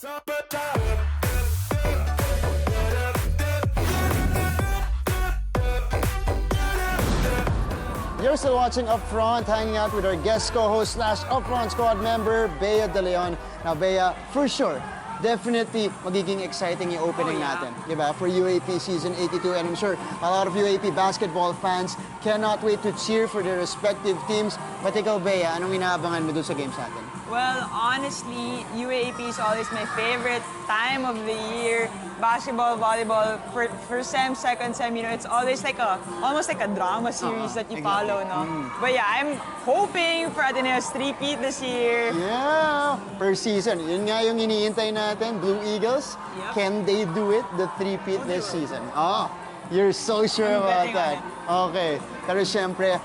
You're still watching Upfront, hanging out with our guest co-host / Upfront squad member, Bea De Leon. Now, Bea, for sure, definitely magiging exciting yung opening natin, diba? For UAAP Season 82, and I'm sure a lot of UAAP basketball fans cannot wait to cheer for their respective teams. But ikaw, Bea, anong inaabangan mo dun sa games natin? Well, honestly, UAAP is always my favorite time of the year. Basketball, volleyball, first sem, second sem, you know, it's always like almost like a drama series that you follow, no? But yeah, I'm hoping for ATENEO's three-peat this year. Yeah, per season. Yun nga yung iniintay natin, Blue Eagles. Yep. Can they do it, the three-peat this season? Oh, you're so sure about that. Okay. Pero syempre,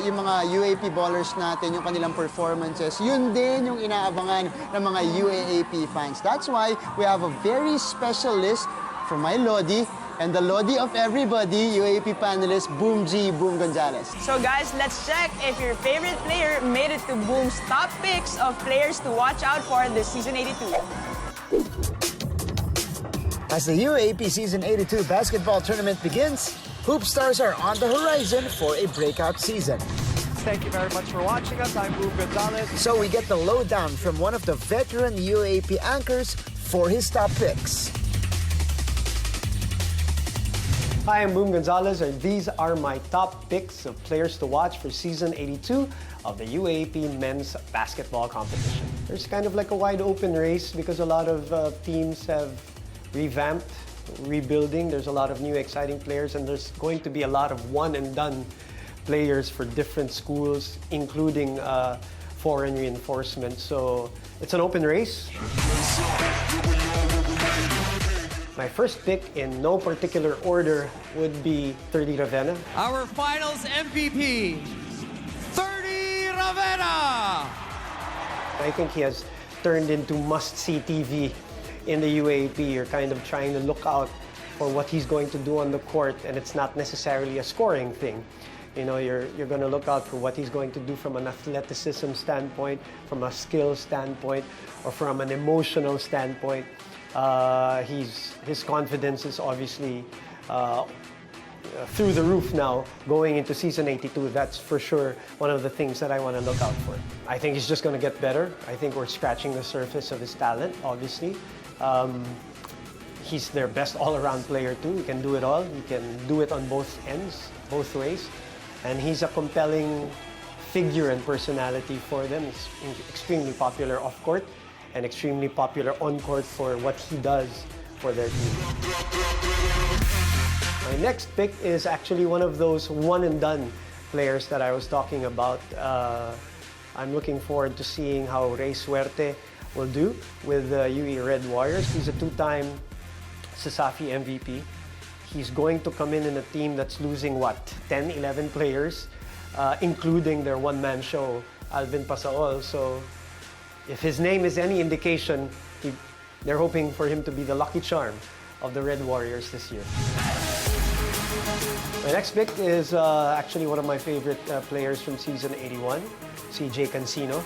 yung mga UAAP ballers natin, yung kanilang performances, yun din yung inaabangan ng mga UAAP fans. That's why we have a very special list from my Lodi and the Lodi of everybody, UAAP panelist, Boom Gonzalez. So guys, let's check if your favorite player made it to Boom's top picks of players to watch out for this Season 82. As the UAAP Season 82 basketball tournament begins, Hoop Stars are on the horizon for a breakout season. Thank you very much for watching us. I'm Boom Gonzalez. So we get the lowdown from one of the veteran UAAP anchors for his top picks. Hi, I'm Boom Gonzalez, and these are my top picks of players to watch for Season 82 of the UAAP men's basketball competition. There's kind of like a wide open race because a lot of teams have revamped, rebuilding. There's a lot of new exciting players, and there's going to be a lot of one-and-done players for different schools, including foreign reinforcement. So it's an open race. My first pick, in no particular order, would be Thirdy Ravena. Our finals MVP, Thirdy Ravena. I think he has turned into must-see TV in the UAAP. You're kind of trying to look out for what he's going to do on the court, and it's not necessarily a scoring thing. You know, you're going to look out for what he's going to do from an athleticism standpoint, from a skill standpoint, or from an emotional standpoint. His confidence is obviously through the roof now going into Season 82. That's for sure one of the things that I want to look out for. I think he's just going to get better. I think we're scratching the surface of his talent, obviously. He's their best all-around player too. He can do it all. He can do it on both ends, both ways. And he's a compelling figure and personality for them. He's extremely popular off-court and extremely popular on-court for what he does for their team. My next pick is actually one of those one-and-done players that I was talking about. I'm looking forward to seeing how SUERTE will do with the UE Red Warriors. He's a two-time Sasafi MVP. He's going to come in a team that's losing, what, 10, 11 players, including their one-man show, Alvin Pasaol. So if his name is any indication, they're hoping for him to be the lucky charm of the Red Warriors this year. My next pick is actually one of my favorite players from Season 81, CANSINO.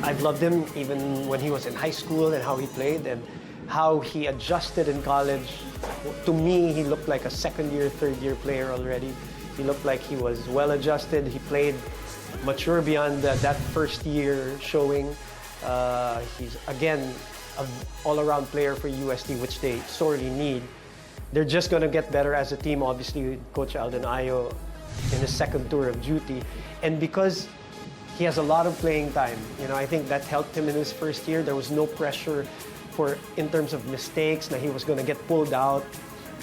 I've loved him even when he was in high school and how he played and how he adjusted in college. To me, he looked like a second-year, third-year player already. He looked like he was well-adjusted. He played mature beyond that first year showing. He's, again, an all-around player for UST, which they sorely need. They're just going to get better as a team, obviously, with Coach Alden Ayo in his second tour of duty. And because he has a lot of playing time, you know, I think that helped him in his first year. There was no pressure in terms of mistakes, that he was going to get pulled out,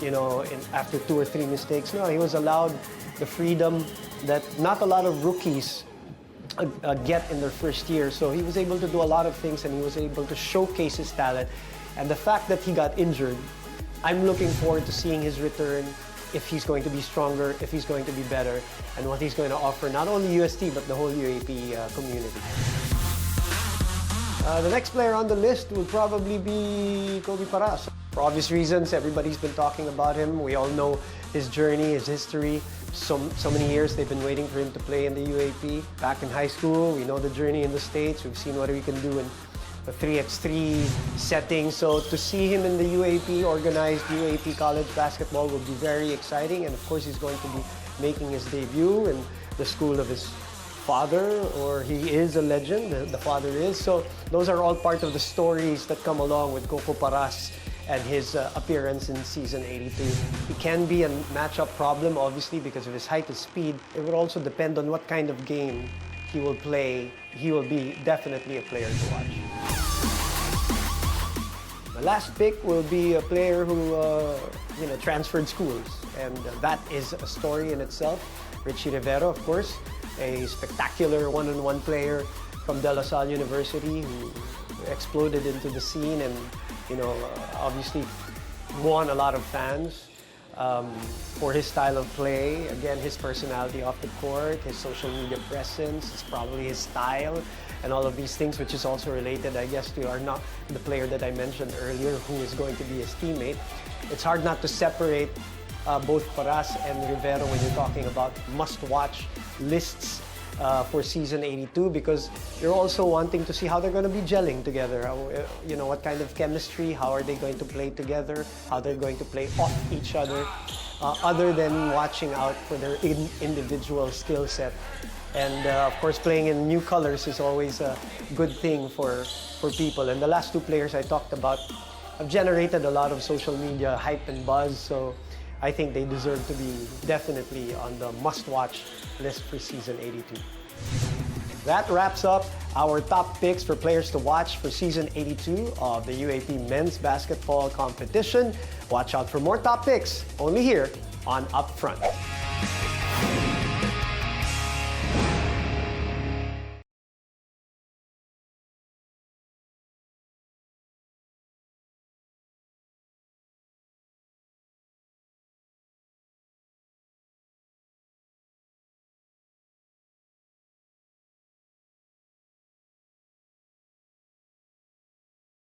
you know, after 2 or 3 mistakes. No, he was allowed the freedom that not a lot of rookies get in their first year. So he was able to do a lot of things, and he was able to showcase his talent. And the fact that he got injured, I'm looking forward to seeing his return, if he's going to be stronger, if he's going to be better, and what he's going to offer not only UST but the whole UAAP community. The next player on the list will probably be Kobe Paras. For obvious reasons, everybody's been talking about him. We all know his journey, his history. so many years they've been waiting for him to play in the UAAP. Back in high school, we know the journey in the States. We've seen what we can do in the 3x3 setting. So to see him in the UAAP, organized UAAP college basketball will be very exciting. And of course, he's going to be making his debut in the school of his father, or he is a legend, the father is. So those are all part of the stories that come along with Coco Paras and his appearance in season 82. He can be a matchup problem, obviously, because of his height and speed. It would also depend on what kind of game he will play. He will be definitely a player to watch. My last pick will be a player who transferred schools, and that is a story in itself. RIVERO, of course, a spectacular one-on-one player from De La Salle University who exploded into the scene and obviously won a lot of fans for his style of play. Again, his personality off the court, his social media presence, it's probably his style, and all of these things, which is also related, I guess, to the player that I mentioned earlier, who is going to be his teammate. It's hard not to separate both Paras and RIVERO when you're talking about must-watch lists for season 82, because you're also wanting to see how they're going to be gelling together. What kind of chemistry, how are they going to play together, how they're going to play off each other, other than watching out for their individual skill set. And of course, playing in new colors is always a good thing for people. And the last two players I talked about have generated a lot of social media hype and buzz, so I think they deserve to be definitely on the must-watch list for season 82. That wraps up our top picks for players to watch for season 82 of the UAAP men's basketball competition. Watch out for more top picks only here on Upfront.